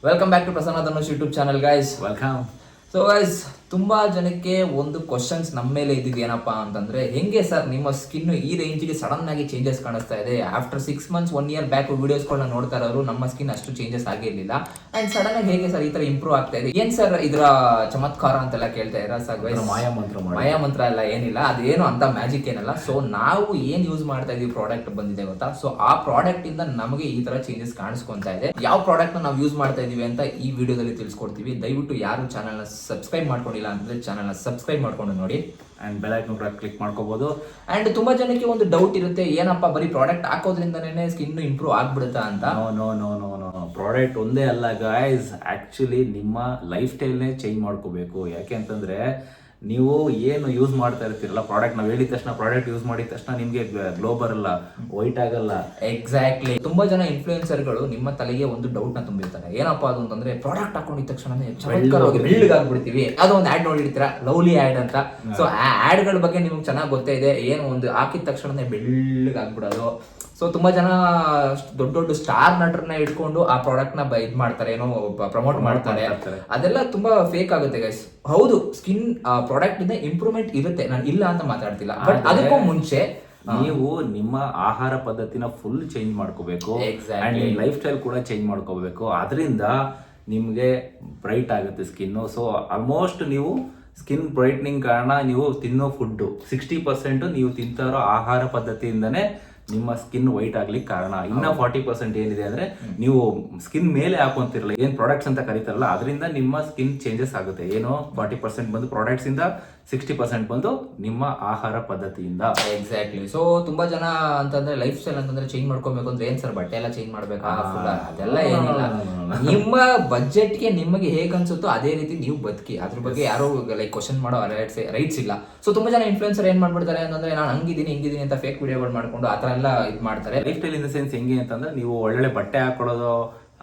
Welcome back to Prasanna Dhanush YouTube channel guys. Welcome. So guys, ತುಂಬಾ ಜನಕ್ಕೆ ಒಂದು ಕ್ವಶನ್ಸ್ ನಮ್ಮ ಮೇಲೆ ಇದ್ದಿದ್ದು ಏನಪ್ಪಾ ಅಂತಂದ್ರೆ, ಹೆಂಗೆ ಸರ್ ನಿಮ್ಮ ಸ್ಕಿನ್ ಈ ರೇಂಜ್ಗೆ ಸಡನ್ ಆಗಿ ಚೇಂಜಸ್ ಕಾಣಿಸ್ತಾ ಇದೆ? ಆಫ್ಟರ್ 6 months 1 year ಬ್ಯಾಕ್ ವಿಡಿಯೋಸ್ಗಳನ್ನ ನೋಡ್ತಾ ಇರೋರು ನಮ್ಮ ಸ್ಕಿನ್ ಅಷ್ಟು ಚೇಂಜಸ್ ಆಗಿರ್ಲಿಲ್ಲ, ಅಂಡ್ ಸಡನ್ ಆಗಿ ಹೇಗೆ ಸರ್ ಈ ತರ ಇಂಪ್ರೂವ್ ಆಗ್ತಾ ಇದೆ? ಏನ್ ಸರ್ ಇದರ ಚಮತ್ಕಾರ ಅಂತೆಲ್ಲ ಕೇಳ್ತಾ ಇರ ಸರ್ ಗೈಸ್? ಮಾಯಾ ಮಂತ್ರ ಎಲ್ಲ ಏನಿಲ್ಲ, ಅದೇನು ಅಂತ ಮ್ಯಾಜಿಕ್ ಏನಲ್ಲ. ಸೊ ನಾವು ಏನ್ ಯೂಸ್ ಮಾಡ್ತಾ ಇದೀವಿ ಪ್ರಾಡಕ್ಟ್ ಬಂದಿದೆ ಗೊತ್ತಾ? ಸೊ ಆ ಪ್ರಾಡಕ್ಟ್ ಇಂದ ನಮಗೆ ಈ ತರ ಚೇಂಜಸ್ ಕಾಣಿಸ್ಕೊಂತಾ ಇದೆ. ಯಾವ ಪ್ರಾಡಕ್ಟ್ ನಾವು ಯೂಸ್ ಮಾಡ್ತಾ ಇದೀವಿ ಅಂತ ಈ ವಿಡಿಯೋದಲ್ಲಿ ತಿಳಿಸ್ಕೊಡ್ತೀವಿ. ದಯವಿಟ್ಟು ಯಾರು ಚಾನಲ್ ನ ಸಬ್ಸ್ಕ್ರೈಬ್ ಮಾಡ್ಕೊಂಡಿಲ್ಲ ಅಂದ್ರೆ ಚಾನಲ್ ನ ಸಬ್ಸ್ಕ್ರೈಬ್ ಮಾಡ್ಕೊಂಡು ನೋಡಿ, ಅಂಡ್ ಬೆಲ್ ಐಕಾನ್ ಕೂಡ ಕ್ಲಿಕ್ ಮಾಡ್ಕೋಬಹುದು. ಅಂಡ್ ತುಂಬಾ ಜನಕ್ಕೆ ಒಂದು ಡೌಟ್ ಇರುತ್ತೆ, ಏನಪ್ಪಾ ಬರೀ ಪ್ರಾಡಕ್ಟ್ ಹಾಕೋದ್ರಿಂದನೇ ಸ್ಕಿನ್ ಇಂಪ್ರೂವ್ ಆಗ್ಬಿಡುತ್ತಾ ಅಂತ. ನೋ ಪ್ರಾಡಕ್ಟ್ ಒಂದೇ ಅಲ್ಲ ಗೈಸ್, ಆಕ್ಚುಲಿ ನಿಮ್ಮ ಲೈಫ್ ಸ್ಟೈಲ್ನೇ ಚೇಂಜ್ ಮಾಡ್ಕೋಬೇಕು. ಯಾಕೆ ಅಂತಂದ್ರೆ ನೀವು ಏನು ಯೂಸ್ ಮಾಡ್ತಾ ಇರ್ತೀರಲ್ಲ ಪ್ರಾಡಕ್ಟ್, ನಾವು ಹೇಳಿದ ತಕ್ಷಣ ಪ್ರಾಡಕ್ಟ್ ಯೂಸ್ ಮಾಡಿದ ತಕ್ಷಣ ನಿಮ್ಗೆ ಗ್ಲೋ ಬರಲ್ಲ, ವೈಟ್ ಆಗಲ್ಲ. ಎಕ್ಸಾಕ್ಟ್ಲಿ. ತುಂಬಾ ಜನ ಇನ್ಫ್ಲೂಯೆನ್ಸರ್ಗಳು ನಿಮ್ಮ ತಲೆಗೆ ಒಂದು ಡೌಟ್ ನ ತುಂಬಿರ್ತಾರೆ. ಏನಪ್ಪಾ ಅದು ಅಂತಂದ್ರೆ, ಪ್ರಾಡಕ್ಟ್ ಹಾಕೊಂಡಿದ ತಕ್ಷಣ ಬೆಳ್ಳಗಾಗ್ಬಿಡ್ತೀವಿ. ಯಾವ್ದೋ ಒಂದು ಆಡ್ ನೋಡಿರ್ತೀರಾ, ಲವ್ಲಿ ಆಡ್ ಅಂತ. ಸೊ ಆ ಆಡ್ ಗಳ ಬಗ್ಗೆ ನಿಮ್ಗೆ ಚೆನ್ನಾಗಿ ಗೊತ್ತೇ ಇದೆ, ಏನು ಒಂದು ಹಾಕಿದ ತಕ್ಷಣ ಬೆಳ್ಳಗಾಗ್ಬಿಡೋದು. ಸೊ ತುಂಬಾ ಜನ ದೊಡ್ಡ ದೊಡ್ಡ ಸ್ಟಾರ್ ನಟರನ್ನ ಇಟ್ಕೊಂಡು ಆ ಪ್ರಾಡಕ್ಟ್ ನ ಇದ್ ಮಾಡ್ತಾರೆ, ಏನೋ ಪ್ರಮೋಟ್ ಮಾಡ್ತಾರೆ. ಅದೆಲ್ಲ ತುಂಬಾ ಫೇಕ್ ಆಗುತ್ತೆ ಗೈಸ್. ಹೌದು, ಸ್ಕಿನ್ ಪ್ರಾಡಕ್ಟ್ ಇಂದ ಇಂಪ್ರೂವ್ಮೆಂಟ್ ಇರುತ್ತೆ, ನಾನು ಇಲ್ಲ ಅಂತ ಮಾತಾಡ್ತಿಲ್ಲ. ಬಟ್ ಅದಕ್ಕೂ ಮುಂಚೆ ನೀವು ನಿಮ್ಮ ಆಹಾರ ಪದ್ಧತಿನ ಫುಲ್ ಚೇಂಜ್ ಮಾಡ್ಕೋಬೇಕು, ಅಂಡ್ ನಿಮ್ಮ ಲೈಫ್ ಸ್ಟೈಲ್ ಕೂಡ ಚೇಂಜ್ ಮಾಡ್ಕೋಬೇಕು. ಅದರಿಂದ ನಿಮ್ಗೆ ಬ್ರೈಟ್ ಆಗುತ್ತೆ ಸ್ಕಿನ್. ಸೊ ಆಲ್ಮೋಸ್ಟ್ ನೀವು ಸ್ಕಿನ್ ಬ್ರೈಟ್ನಿಂಗ್ ಕಾರಣ ನೀವು ತಿನ್ನೋ ಫುಡ್ 60% ನೀವು ತಿಂತಾ ಇರೋ ಆಹಾರ ಪದ್ಧತಿಯಿಂದನೇ ನಿಮ್ಮ ಸ್ಕಿನ್ ವೈಟ್ ಆಗ್ಲಿಕ್ಕೆ ಕಾರಣ. ಇನ್ನ 40% ಏನಿದೆ ಅಂದ್ರೆ ನೀವು ಸ್ಕಿನ್ ಮೇಲೆ ಹಾಕೊಂತಿರಲ್ಲ, ಏನ್ ಪ್ರಾಡಕ್ಟ್ಸ್ ಅಂತ ಕರೀತಾರಲ್ಲ, ಅದರಿಂದ ನಿಮ್ಮ ಸ್ಕಿನ್ ಚೇಂಜಸ್ ಆಗುತ್ತೆ. ಏನೋ 40% ಬಂದು ಪ್ರಾಡಕ್ಟ್ಸ್ ಇಂದ, 60% ಬಂದು ನಿಮ್ಮ ಆಹಾರ ಪದ್ಧತಿಯಿಂದ. ಎಕ್ಸಾಕ್ಟ್ಲಿ. ಸೊ ತುಂಬಾ ಜನ ಅಂತಂದ್ರೆ ಲೈಫ್ ಸ್ಟೈಲ್ ಅಂತಂದ್ರೆ ಚೇಂಜ್ ಮಾಡ್ಕೋಬೇಕು ಅಂದ್ರೆ ಏನ್ ಸರ್ ಬಟ್ಟೆ ಎಲ್ಲ ಚೇಂಜ್ ಮಾಡ್ಬೇಕಾ? ಅದೆಲ್ಲ ಏನಿಲ್ಲ. ನಿಮ್ಮ ಬಜೆಟ್ ಗೆ ನಿಮಗೆ ಹೇಗ್ ಅನ್ಸುತ್ತೋ ಅದೇ ರೀತಿ ನೀವು ಬದುಕಿ, ಅದ್ರ ಬಗ್ಗೆ ಯಾರೋ ಲೈಕ್ ಕ್ವಶನ್ ಮಾಡೋ ರೈಟ್ಸ್ ಇಲ್ಲ. ಸೊ ತುಂಬಾ ಜನ ಇನ್ಫ್ಲುಯೆನ್ಸರ್ ಏನ್ ಮಾಡ್ಬಿಡ್ತಾರೆ ಅಂತಂದ್ರೆ, ನಾನು ಹಿಂಗಿದ್ದೀನಿ ಅಂತ ಫೇಕ್ ವಿಡಿಯೋಗಳು ಮಾಡ್ಕೊಂಡು ಆತರ ಎಲ್ಲ ಇದ್ ಮಾಡ್ತಾರೆ. Life style in the sense ಹೆಂಗೆ ಅಂತಂದ್ರೆ, ನೀವು ಒಳ್ಳೆ ಬಟ್ಟೆ ಹಾಕೊಳ್ಳೋದು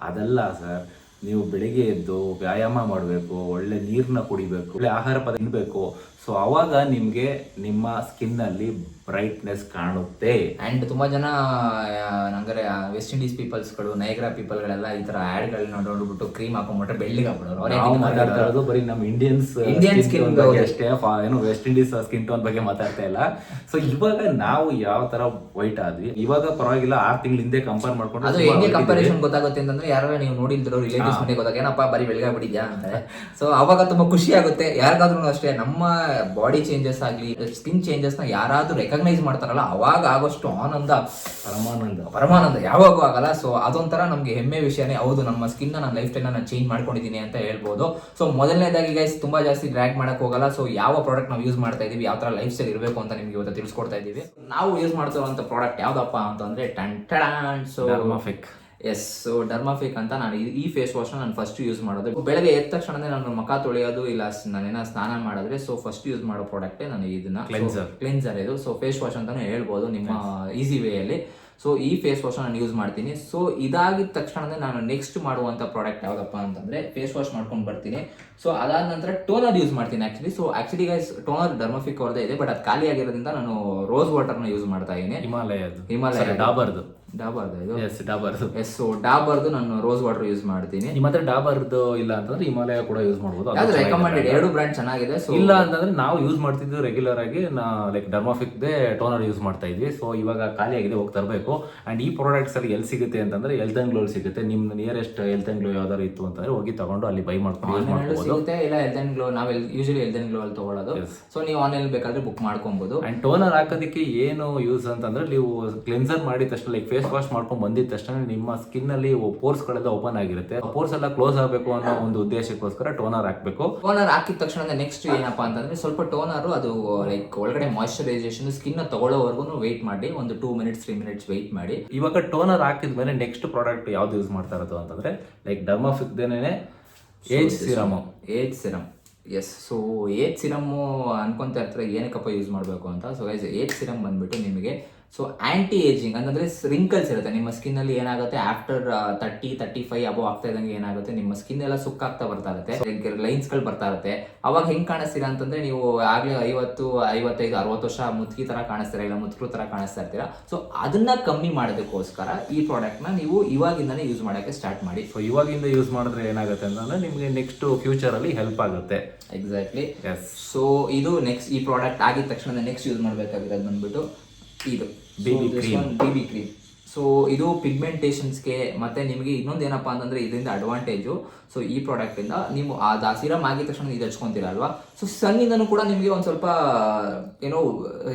ಅದಲ್ಲ ಸರ್. ನೀವು ಬೆಳಿಗ್ಗೆ ಎದ್ದು ವ್ಯಾಯಾಮ ಮಾಡಬೇಕು, ಒಳ್ಳೆ ನೀರನ್ನ ಕುಡಿಬೇಕು, ಒಳ್ಳೆ ಆಹಾರ ಪದಾರ್ಥ ತಿನ್ಬೇಕು. ಸೊ ಅವಾಗ ನಿಮ್ಗೆ ನಿಮ್ಮ ಸ್ಕಿನ್ ಅಲ್ಲಿ ಬ್ರೈಟ್ನೆಸ್ ಕಾಣುತ್ತೆ. ಅಂಡ್ ತುಂಬಾ ಜನ ನಂಗರೆ ವೆಸ್ಟ್ ಇಂಡೀಸ್ ಪೀಪಲ್ಸ್ಗಳು, ನೈಗ್ರಾ ಪೀಪಲ್ಗಳೆಲ್ಲ ಈ ತರ ಆಡ್ ಗಳನ್ನ ನೋಡ್ಬಿಟ್ಟು ಕ್ರೀಮ್ ಹಾಕೊಂಡ್ಬಿಟ್ರೆ ಬೆಳ್ಳಿಗೆ ಹಾಕ್ಬಿಡೋರು. ಮಾತಾಡ್ತಾ ಇರೋದು ಬರೀ ನಮ್ಮ ಇಂಡಿಯನ್ ಸ್ಕಿನ್ ಅಷ್ಟೇ, ಏನು ವೆಸ್ಟ್ ಇಂಡೀಸ್ ಸ್ಕಿನ್ ಟೋನ್ ಬಗ್ಗೆ ಮಾತಾಡ್ತಾ ಇಲ್ಲ. ಸೊ ಇವಾಗ ನಾವು ಯಾವ ತರ ವೈಟ್ ಆದ್ವಿ, ಇವಾಗ ಪರವಾಗಿಲ್ಲ. 6 ತಿಂಗಳ ಹಿಂದೆ ಕಂಪೇರ್ ಮಾಡ್ಕೊಂಡು ಅದು ಹೆಂಗೆ ಕಂಪಾರಿಸನ್ ಗೊತ್ತಾಗುತ್ತೆ ಅಂತಂದ್ರೆ, ಯಾರು ನೀವು ನೋಡಿಲ್ದಿರೋ ರಿಲೇಟಿವ್ಸ್ ಮನೆಗೆ ಹೋದಾಗ ಏನಪ್ಪಾ ಬರೀ ಬೆಳಗಾಗ್ಬಿಟ್ಟಿದ್ಯಾ ಅಂತಾರೆ. ಸೊ ಅವಾಗ ತುಂಬಾ ಖುಷಿ ಆಗುತ್ತೆ. ಯಾರಿಗಾದ್ರೂ ಅಷ್ಟೇ, ನಮ್ಮ ಬಾಡಿ ಚೇಂಜಸ್ ಆಗ್ಲಿ, ಸ್ಕಿನ್ ಚೇಂಜಸ್ ನ ಯಾರಾದ್ರೂ ರೆಕಗ್ನೈಸ್ ಮಾಡ್ತಾರಲ್ಲ, ಅವಾಗ ಆಗೋಷ್ಟು ಆನಂದ, ಪರಮಾನಂದ ಯಾವಾಗೂ ಆಗಲ್ಲ. ಸೊ ಅದೊಂಥರ ನಮ್ಗೆ ಹೆಮ್ಮೆ ವಿಷಯನೇ. ಹೌದು, ನಮ್ಮ ಸ್ಕಿನ್ ನನ್ನ ಲೈಫ್ ಸ್ಟೈಲ್ ನಾನು ಚೇಂಜ್ ಮಾಡ್ಕೊಂಡಿದ್ದೀನಿ ಅಂತ ಹೇಳ್ಬೋದು. ಸೊ ಮೊದಲನೇದಾಗಿ ಗೈಸ್, ತುಂಬಾ ಜಾಸ್ತಿ ಡ್ರ್ಯಾಗ್ ಮಾಡಕ್ ಹೋಗಲ್ಲ. ಸೊ ಯಾವ ಪ್ರಾಡಕ್ಟ್ ನಾವು ಯೂಸ್ ಮಾಡ್ತಾ ಇದೀವಿ, ಯಾವ ತರ ಲೈಫ್ ಸ್ಟೈಲ್ ಇರಬೇಕು ಅಂತ ನಿಮ್ಗೆ ಇವತ್ತು ತಿಳಿಸ್ಕೊಡ್ತಾ ಇದೀವಿ. ನಾವು ಯೂಸ್ ಮಾಡ್ತಿರುವಂತ ಪ್ರಾಡಕ್ಟ್ ಯಾವ್ದಪ್ಪ ಅಂತಂದ್ರೆ ಸೊ ಡರ್ಮಾಫಿಕ್. ಎಸ್. ಸೊ ಡರ್ಮಾಫಿಕ್ ಅಂತ ನಾನು ಈ ಫೇಸ್ ವಾಶ್ ನಾನು ಫಸ್ಟ್ ಯೂಸ್ ಮಾಡೋದು. ಬೆಳಗ್ಗೆ ಎದ್ದ ತಕ್ಷಣ ನಾನು ಮುಖ ತೊಳೆಯೋದು ಇಲ್ಲ ನಾನೇನ ಸ್ನಾನ ಮಾಡಿದ್ರೆ, ಸೊ ಫಸ್ಟ್ ಯೂಸ್ ಮಾಡೋ ಪ್ರಾಡಕ್ಟ್ ನಾನು ಇದನ್ನ ಕ್ಲೆನ್ಸರ್. ಇದು ಸೊ ಫೇಸ್ ವಾಶ್ ಅಂತಾನೆ ಹೇಳ್ಬೋದು ನಿಮ್ಮ ಈಸಿ ವೇಯಲ್ಲಿ. ಸೊ ಈ ಫೇಸ್ ವಾಶ್ ನಾನು ಯೂಸ್ ಮಾಡ್ತೀನಿ. ಸೊ ಇದಾಗಿದ ತಕ್ಷಣ ನಾನು ನೆಕ್ಸ್ಟ್ ಮಾಡುವಂತ ಪ್ರಾಡಕ್ಟ್ ಯಾವ್ದಪ್ಪ ಅಂತಂದ್ರೆ, ಫೇಸ್ ವಾಶ್ ಮಾಡ್ಕೊಂಡು ಬರ್ತೀನಿ. ಸೊ ಅದಾದ ನಂತರ ಟೋನರ್ ಯೂಸ್ ಮಾಡ್ತೀನಿ actually. So actually guys, toner Dermafique ಅವ್ರದೇ ಇದೆ, ಬಟ್ ಅದು ಖಾಲಿ ಆಗಿರೋದ್ರಿಂದ ನಾನು ರೋಸ್ ವಾಟರ್ನ ಯೂಸ್ ಮಾಡ್ತಾ ಇದ್ದೀನಿ. ಹಿಮಾಲಯ ಡಾಬರ್ದು ನಾನು ರೋಸ್ ವಾಟರ್ ಯೂಸ್ ಮಾಡ್ತೀನಿ. ನಿಮ್ಮ ಹತ್ರ ಡಾಬರ್ದು ಇಲ್ಲ ಅಂತಂದ್ರೆ ಹಿಮಾಲಯ ಕೂಡ ಯೂಸ್ ಮಾಡಬಹುದು. ಅದು ರೆಕಮೆಂಡೆಡ್, ಎರಡು ಬ್ರ್ಯಾಂಡ್ ಚೆನ್ನಾಗಿದೆ. ಸೊ ಇಲ್ಲ ಅಂತಂದ್ರೆ ನಾವು ಯೂಸ್ ಮಾಡ್ತಿದ್ದು ರೆಗ್ಯುಲರ್ ಆಗಿ ಲೈಕ್ ಡರ್ಮಾಫಿಕ್ ದೇ ಟೋನರ್ ಯೂಸ್ ಮಾಡ್ತಾ ಇದ್ವಿ. ಸೊ ಇವಾಗ ಖಾಲಿ ಆಗಿದೆ, ಹೋಗಿ ತರಬೇಕು. ಅಂಡ್ ಈ ಪ್ರಾಡಕ್ಟ್ಸ್ ಅಲ್ಲಿ ಎಲ್ಲಿ ಸಿಗುತ್ತೆ ಅಂತಂದ್ರೆ, ಹೆಲ್ತ್ ಅಂಡ್ ಗ್ಲೋ ಸಿಗುತ್ತೆ. ನಿಮ್ ನಿಯರೆಸ್ಟ್ ಹೆಲ್ತ್ ಅಂಡ್ ಗ್ಲೋ ಯಾವ್ದಾರು ಇತ್ತು ಅಂತಂದ್ರೆ ಹೋಗಿ ತಗೊಂಡು ಅಲ್ಲಿ ಬೈ ಮಾಡ್ಕೊಂಡು ಯೂಸ್ ಮಾಡ್ಬೋದು. ಇಲ್ಲ ಹೆಲ್ತ್ ಅಂಡ್ ಗ್ಲೋ ನಾವು ಯೂಶಲಿ ಹೆಲ್ತ್ ಅಂಡ್ ಗ್ಲೋ ಅಲ್ಲಿ ತಗೊಳ್ಳೋದು. ಸೊ ನೀವು ಆನ್ಲೈನ್ ಬೇಕಾದ್ರೆ ಬುಕ್ ಮಾಡ್ಕೊಬಹುದು. ಅಂಡ್ ಟೋನರ್ ಹಾಕೋದಕ್ಕೆ ಏನು ಯೂಸ್ ಅಂತಂದ್ರೆ, ನೀವು ಕ್ಲೆನ್ಸರ್ ಮಾಡಿದ ತಕ್ಷಣ ಲೈಕ್ ಫೇಸ್ ವಾಶ್ ಮಾಡ್ಕೊಂಡು ಬಂದಿದ ತಕ್ಷಣ ನಿಮ್ಮ ಸ್ಕಿನ್ ಅಲ್ಲಿ ಪೋರ್ಸ್ ಗಳೆಲ್ಲ ಓಪನ್ ಆಗಿರುತ್ತೆ. ಪೋರ್ಸ್ ಎಲ್ಲ ಕ್ಲೋಸ್ ಆಗಬೇಕು ಅನ್ನೋ ಒಂದು ಉದ್ದೇಶಕ್ಕೋಸ್ಕರ ಟೋನರ್ ಹಾಕ್ಬೇಕು. ಟೋನರ್ ಹಾಕಿದ ತಕ್ಷಣ ನೆಕ್ಸ್ಟ್ ಏನಪ್ಪಾ ಅಂತಂದ್ರೆ, ಸ್ವಲ್ಪ ಟೋನರ್ ಅದು ಲೈಕ್ ಒಳಗಡೆ ಮಾಯಿಶ್ಚರೈಸೇಷನ್ ಸ್ಕಿನ್ ತಗೊಳ್ಳೋವರೆಗೂ ವೆಯ್ಟ್ ಮಾಡಿ, ಒಂದು 2 minutes 3 minutes ವೆಯ್ಟ್ ಮಾಡಿ. ಇವಾಗ ಟೋನರ್ ಹಾಕಿದ್ಮೇಲೆ ನೆಕ್ಸ್ಟ್ ಪ್ರಾಡಕ್ಟ್ ಯಾವ್ದು ಯೂಸ್ ಮಾಡ್ತಾ ಇರೋದು ಅಂತಂದ್ರೆ, ಲೈಕ್ ಡರ್ಮಾಫಿಕ್ ದೇನೆ age serum. Yes. So age serum ಅನ್ಕೊಂತ ಇರ್ತಾರೆ ಏನಕ್ಕಪ್ಪ ಯೂಸ್ ಮಾಡಬೇಕು ಅಂತ. ಸೊ ಗೈಸ್, ಏಜ್ ಸಿರಮ್ ಬಂದ್ಬಿಟ್ಟು ನಿಮಗೆ ಸೊ ಆಂಟಿ ಏಜಿಂಗ್ ಅಂತಂದ್ರೆ ರಿಂಕಲ್ಸ್ ಇರುತ್ತೆ ನಿಮ್ಮ ಸ್ಕಿನ್ ಅಲ್ಲಿ ಏನಾಗುತ್ತೆ ಆಫ್ಟರ್ 30-35 ಅಬೋ ಆಗ್ತಾ ಇದ್ದಂಗೆ ಏನಾಗುತ್ತೆ ನಿಮ್ಮ ಸ್ಕಿನ್ ಎಲ್ಲ ಸುಕ್ಕಾಗ್ತಾ ಬರ್ತಾ ಇರುತ್ತೆ, ಲೈನ್ಸ್ ಗಳು ಬರ್ತಾ ಇರುತ್ತೆ. ಅವಾಗ ಹೆಂಗ್ ಕಾಣಿಸ್ತೀರಾ ಅಂತಂದ್ರೆ ನೀವು ಆಗ್ಲೇ 50-55-60 ವರ್ಷ ಮುದುಕಿ ತರ ಕಾಣಿಸ್ತೀರಾ, ಇಲ್ಲ ಮುದುಕರು ತರ ಕಾಣಿಸ್ತಾ ಇರ್ತೀರಾ. ಸೊ ಅದನ್ನ ಕಮ್ಮಿ ಮಾಡೋದಕ್ಕೋಸ್ಕರ ಈ ಪ್ರಾಡಕ್ಟ್ ನ ನೀವು ಇವಾಗಿಂದಾನೇ ಯೂಸ್ ಮಾಡಕ್ಕೆ ಸ್ಟಾರ್ಟ್ ಮಾಡಿ. ಸೊ ಇವಾಗಿಂದ ಯೂಸ್ ಮಾಡಿದ್ರೆ ಏನಾಗುತ್ತೆ ಅಂತಂದ್ರೆ ನಿಮಗೆ ನೆಕ್ಸ್ಟ್ ಫ್ಯೂಚರ್ ಅಲ್ಲಿ ಹೆಲ್ಪ್ ಆಗುತ್ತೆ. ಎಕ್ಸಾಕ್ಟ್ಲಿ. ಸೊ ಇದು ನೆಕ್ಸ್ಟ್ ಈ ಪ್ರಾಡಕ್ಟ್ ಆಗಿದ ತಕ್ಷಣ ನೆಕ್ಸ್ಟ್ ಯೂಸ್ ಮಾಡಬೇಕಾಗಿರೋದು ಬಂದ್ಬಿಟ್ಟು ಇದು BB ಕ್ರೀಮ್. ಸೊ ಇದು ಪಿಗ್ಮೆಂಟೇಷನ್ಸ್ಗೆ ಮತ್ತೆ ನಿಮಗೆ ಇನ್ನೊಂದು ಏನಪ್ಪಾ ಅಂತಂದ್ರೆ ಇದರಿಂದ ಅಡ್ವಾಂಟೇಜು. ಸೊ ಈ ಪ್ರಾಡಕ್ಟ್ ಇಂದ ನೀವು ಆ ಸಿರಮ್ ಆಗಿದ ತಕ್ಷಣ ಇದು ಹಚ್ಕೊಂತೀರ ಅಲ್ವಾ, ಸೊ ಸನ್ನಿಂದನೂ ಕೂಡ ನಿಮಗೆ ಒಂದ್ ಸ್ವಲ್ಪ ಏನೋ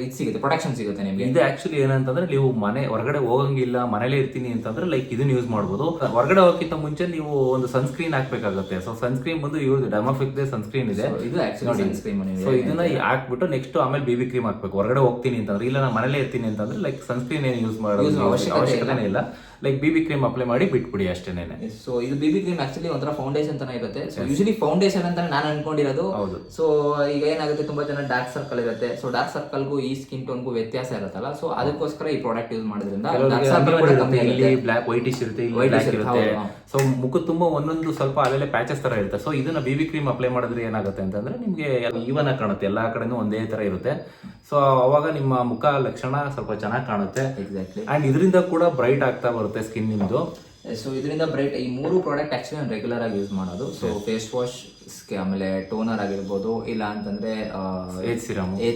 ಇದು ಸಿಗುತ್ತೆ, ಪ್ರೊಟೆಕ್ಷನ್ ಸಿಗುತ್ತೆ ನಿಮಗೆ. ಇದು ಆಕ್ಚುಲಿ ಏನಂತಂದ್ರೆ ನೀವು ಮನೆ ಹೊರಗಡೆ ಹೋಗಂಗಿಲ್ಲ, ಮನೇಲೆ ಇರ್ತೀನಿ ಅಂತಂದ್ರೆ ಲೈಕ್ ಇದನ್ನ ಯೂಸ್ ಮಾಡ್ಬೋದು. ಹೊರಗಡೆ ಹೋಗಕ್ಕಿಂತ ಮುಂಚೆ ನೀವು ಒಂದು ಸನ್ಸ್ಕ್ರೀನ್ ಹಾಕ್ಬೇಕಾಗುತ್ತೆ. ಸೊ ಸನ್ಸ್ಕ್ರೀನ್ ಬಂದು ಇವ್ರದ್ದು ಡರ್ಮಾಫಿಕ್ ಸನ್ಸ್ಕ್ರೀನ್ ಇದೆ, ಇದು ಆಕ್ಚುಲಿ ಸನ್ಸ್ಕ್ರೀನ್. ಸೊ ಇದನ್ನ ಹಾಕ್ಬಿಟ್ಟು ನೆಕ್ಸ್ಟ್ ಆಮೇಲೆ BB ಕ್ರೀಮ್ ಹಾಕ್ಬೇಕು. ಹೊರಗಡೆ ಹೋಗ್ತೀನಿ ಅಂತಂದ್ರೆ, ಇಲ್ಲ ನಾನು ಮನೇಲೆ ಇರ್ತೀನಿ ಅಂತಂದ್ರೆ ಲೈಕ್ ಸನ್ಸ್ಕ್ರೀನ್ ಏನು ಯೂಸ್ ಮಾಡೋದು ಅವಶ್ಯಕತೆ ಇಲ್ಲ, ಲೈಕ್ BB ಕ್ರೀಮ್ ಅಪ್ಲೈ ಮಾಡಿ ಬಿಟ್ಬಿಡಿ ಅಷ್ಟೇನೆ. ಸೊ ಇದು BB ಕ್ರೀಮ್ ಆಕ್ಚುಲಿ ಒಂಥರ ಫೌಂಡೇಶನ್ ತರ ಇರುತ್ತೆ. ಸೊ ಯೂಶಲಿ ಫೌಂಡೇಶನ್ ಅಂತ ನಾನು ಅನ್ಕೊಂಡಿರೋದು. ಸೊ ಈಗ ಏನಾಗುತ್ತೆ, ತುಂಬಾ ಜನ ಡಾರ್ಕ್ ಸರ್ಕಲ್ ಇರುತ್ತೆ. ಸೊ ಡಾರ್ಕ್ ಸರ್ಕಲ್ಗೂ ಈ ಸ್ಕಿನ್ ಟೋನ್ಗೂ ವ್ಯತ್ಯಾಸ ಇರುತ್ತಲ್ಲ, ಸೊ ಅದಕ್ಕೋಸ್ಕರ ಈ ಪ್ರಾಡಕ್ಟ್ ಯೂಸ್ ಮಾಡೋದ್ರಿಂದ ಡಾರ್ಕ್ ಸರ್ಕಲ್ ಕೂಡ ಕಮ್ಮಿ ಆಗುತ್ತೆ. ಬ್ಲಾಕ್ ವೈಟಿಶ್ ಇರುತ್ತೆ, ಇರುತ್ತೆ. ಸೊ ಮುಖ ತುಂಬಾ ಒಂದೊಂದು ಸ್ವಲ್ಪ ಅಲ್ಲೇ ಪ್ಯಾಚಸ್ ತರ ಇರುತ್ತೆ. ಸೊ ಇದನ್ನ BB ಕ್ರೀಮ್ ಅಪ್ಲೈ ಮಾಡಿದ್ರೆ ಏನಾಗುತ್ತೆ ಅಂತಂದ್ರೆ ನಿಮ್ಗೆ ಈವನ್ ಆಗಿ ಕಾಣುತ್ತೆ, ಎಲ್ಲಾ ಕಡೆನೂ ಒಂದೇ ತರ ಇರುತ್ತೆ. ಸೊ ಅವಾಗ ನಿಮ್ಮ ಮುಖ ಲಕ್ಷಣ ಸ್ವಲ್ಪ ಚೆನ್ನಾಗಿ ಕಾಣುತ್ತೆ. ಎಕ್ಸಾಕ್ಟ್ಲಿ. ಅಂಡ್ ಇದರಿಂದ ಕೂಡ ಬ್ರೈಟ್ ಆಗ್ತಾ ಬರುತ್ತೆ ಸ್ಕಿನ್ ನಿಮ್ದು. ಸೊ ಇದರಿಂದ ಬ್ರೈಟ್ ಈ 3 ಪ್ರಾಡಕ್ಟ್ ಆಕ್ಚುಲಿ ನಾನು ರೆಗ್ಯುಲರ್ ಆಗಿ ಯೂಸ್ ಮಾಡೋದು. ಸೊ ಫೇಸ್ ವಾಶ್, ಆಮೇಲೆ ಟೋನರ್ ಆಗಿರ್ಬೋದು, ಇಲ್ಲ ಅಂತಂದ್ರೆ ಏಜ್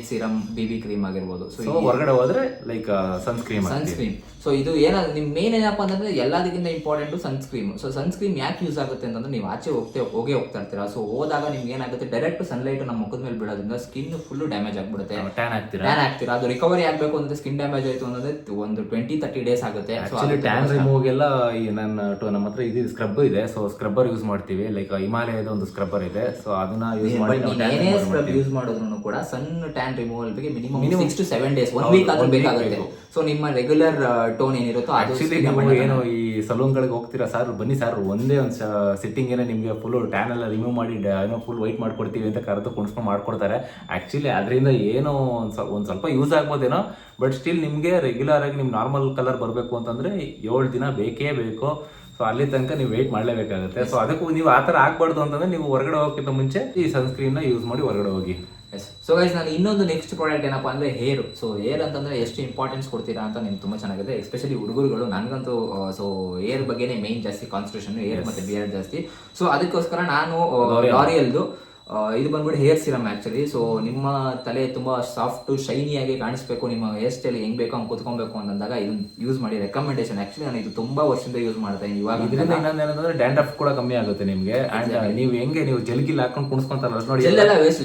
ಸಿರಮ್, BB ಕ್ರೀಮ್ ಆಗಿರ್ಬೋದು. ಸೊ ಹೊರಗಡೆ ಹೋದ್ರೆ ಲೈಕ್ ಸನ್ಸ್ಕ್ರೀನ್. ಸೊ ಇದು ಏನಾದ್ರು ನಿಮ್ ಮೇನ್ ಏನಪ್ಪಾ ಅಂತಂದ್ರೆ ಎಲ್ಲದಕ್ಕಿಂತ ಇಂಪಾರ್ಟೆಂಟ್ ಸನ್ಸ್ಕ್ರೀಮ್. ಸೊ ಸನ್ಸ್ಕ್ರೀಮ್ ಯಾಕೆ ಯೂಸ್ ಆಗುತ್ತೆ ಅಂತಂದ್ರೆ ನೀವು ಆಚೆ ಹೋಗೇ ಹೋಗ್ತಾ ಇರ್ತೀರಾ. ಸೊ ಹೋದಾಗ ನಿಮ್ಗೆ ಏನಾಗುತ್ತೆ, ಡೈರೆಕ್ಟ್ ಸನ್ಲೈಟ್ ನಮ್ಮ ಮುಖದ ಮೇಲೆ ಬೀಳೋದ್ರಿಂದ ಸ್ಕಿನ್ ಫುಲ್ ಡ್ಯಾಮೇಜ್ ಆಗ್ಬಿಡುತ್ತೆ, ಟ್ಯಾನ್ ಆಗ್ತೀರಾ. ಅದು ರಿಕವರಿ ಆಗ್ಬೇಕು ಅಂದ್ರೆ ಸ್ಕಿನ್ ಡ್ಯಾಮೇಜ್ ಆಯ್ತು ಅಂದ್ರೆ ಒಂದು 20-30 ಡೇಸ್ ಆಗುತ್ತೆ. ಟ್ಯಾನ್ ರಿಮೂವ್ ಎಲ್ಲ ನಮ್ಮ ಹತ್ರ ಇದು ಸ್ಕ್ರಬ್ ಇದೆ. ಸೊ ಸ್ಕ್ರಬ್ಬರ್ ಯೂಸ್ ಮಾಡ್ತೀವಿ, ಲೈಕ್ ಹಿಮಾಲಯದ ಒಂದು ಸ್ಕ್ರಬ್ಬರ್ ಇದೆ. ಸೊ ಅದನ್ನ ಯೂಸ್ ಮಾಡಿ ಏನೇ ಸ್ಕ್ರಬ್ ಯೂಸ್ ಮಾಡಿದ್ರು ಕೂಡ ಸಣ್ಣ ಟ್ಯಾನ್ ರಿಮೂವಲ್ ಗೆ ಮಿನಿಮಮ್ 6 to 7 days, 1 week ಆದ್ರೂ ಬೇಕಾಗುತ್ತೆ. ಸೊ ನಿಮ್ಮ ರೆಗ್ಯುಲರ್ ಟೋನ್ ಏನಿರುತ್ತೋ ಅದು ಏನು ಈ ಸಲೂನ್ ಗಳಿಗೆ ಹೋಗ್ತೀರಾ, ಸರ್ ಬನ್ನಿ ಸರ್ ಒಂದೇ ಒಂದು ಸಿಟ್ಟಿಂಗ್ ಏನೇ ನಿಮ್ಗೆ ಫುಲ್ ಟ್ಯಾನ್ ಎಲ್ಲ ರಿಮೂವ್ ಮಾಡಿ ಏನೋ ಫುಲ್ ವೈಟ್ ಮಾಡ್ಕೊಡ್ತೀವಿ ಅಂತ ಕರೆದು ಕುಣಿಸ್ಕೊಂಡು ಮಾಡ್ಕೊಡ್ತಾರೆ. ಆಕ್ಚುಲಿ ಅದರಿಂದ ಏನೋ ಒಂದ್ ಸ್ವಲ್ಪ ಯೂಸ್ ಆಗ್ಬೋದೇನೋ, ಬಟ್ ಸ್ಟಿಲ್ ನಿಮ್ಗೆ ರೆಗ್ಯುಲರ್ ಆಗಿ ನಿಮ್ ನಾರ್ಮಲ್ ಕಲರ್ ಬರಬೇಕು ಅಂತಂದ್ರೆ 7 ದಿನ ಬೇಕೇ ಬೇಕು. ಸೊ ಅಲ್ಲಿ ತನಕ ನೀವು ವೇಟ್ ಮಾಡಲೇಬೇಕಾಗುತ್ತೆ. ಸೊ ಅದಕ್ಕೂ ನೀವು ಆ ಥರ ಆಗ್ಬಾರ್ದು ಅಂತಂದ್ರೆ ನೀವು ಹೊರಗಡೆ ಹೋಗೋಕ್ಕಿಂತ ಮುಂಚೆ ಈ ಸನ್ಸ್ಕ್ರೀನ್ ನ ಯೂಸ್ ಮಾಡಿ ಹೊರಗಡೆ ಹೋಗಿ. ಸೊ ಗೈಸ್, ನಾನು ಇನ್ನೊಂದು ನೆಕ್ಸ್ಟ್ ಪ್ರಾಡಕ್ಟ್ ಏನಪ್ಪಾ ಅಂದ್ರೆ ಹೇರ್. ಸೊ ಹೇರ್ ಅಂತಂದ್ರೆ ಎಷ್ಟು ಇಂಪಾರ್ಟೆನ್ಸ್ ಕೊಡ್ತೀರಾ ಅಂತ ನಿಮ್ಗೆ ತುಂಬಾ ಚೆನ್ನಾಗಿದೆ, ಎಸ್ಪೆಷಲಿ ಹುಡುಗರುಗಳು. ನನಗಂತೂ ಸೊ ಹೇರ್ ಬಗ್ಗೆನೇ ಮೇನ್ ಜಾಸ್ತಿ ಕಾನ್ಸಂಟ್ರೇಷನ್, ಹೇರ್ ಮತ್ತೆ ಬಿಯರ್ಡ್ ಜಾಸ್ತಿ. ಸೊ ಅದಕ್ಕೋಸ್ಕರ ನಾನು ಲಾರಿಯಲ್ದು ಇದು ಬಂದ್ಬಿಟ್ಟು ಹೇರ್ ಸಿರಮ್ ಆಕ್ಚುಲಿ. ಸೊ ನಿಮ್ಮ ತಲೆ ತುಂಬಾ ಸಾಫ್ಟ್ ಶೈನಿಯಾಗಿ ಕಾಣಿಸ್ಬೇಕು, ನಿಮ್ಮ ಹೇರ್ ಸ್ಟೈಲ್ ಹೆಂಗ್ ಬೇಕೋ ಹಂಗೆ ಕೂತ್ಕೊಬೇಕು ಅಂತಂದಾಗ ಇದನ್ನ ಯೂಸ್ ಮಾಡಿ ರೆಕಮೆಂಡೇಶನ್. ಆಕ್ಚುಲಿ ನಾನು ಇದು ತುಂಬಾ ವರ್ಷದಿಂದ ಯೂಸ್ ಮಾಡ್ತಾ ಇದ್ದೀನಿ. ಇವಾಗ ಇದರಿಂದ ಇನ್ನೊಂದು ಏನಂದ್ರೆ ಡ್ಯಾಂಡ್ರಫ್ ಕೂಡ ಕಮ್ಮಿ ಆಗುತ್ತೆ ನಿಮಗೆ. ಅಂಡ್ ನೀವು ಹೆಂಗೆ ನೀವು ಜೆಲ್ಗಿಲ್ ಹಾಕೊಂಡು ಕುಣಿಸ್ಕೊಂತಾರ ನೋಡಿ, ಎಲ್ಲ ವೇಸ್ಟ್